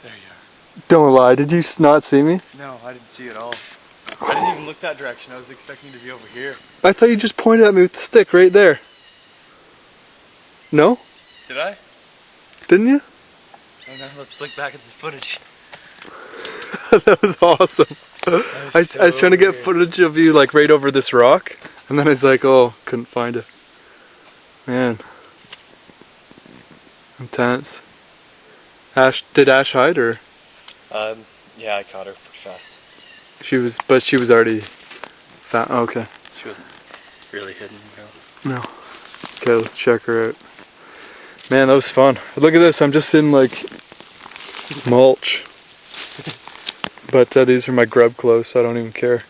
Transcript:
There you are. Don't lie, did you not see me? No, I didn't see you at all. I didn't even look that direction. I was expecting to be over here. I thought you just pointed at me with the stick right there. No? Did I? Didn't you? Oh no, let's look back at the footage. That was awesome. I was trying to get weird. footage of you like right over this rock, and then I was like, oh, couldn't find it. Man. Intense. Did Ash hide, or? Yeah, I caught her pretty fast. But she was already found. Oh, okay. She wasn't really hidden, No. Okay, let's check her out. Man, that was fun. Look at this, I'm just in like mulch. But these are my grub clothes, so I don't even care.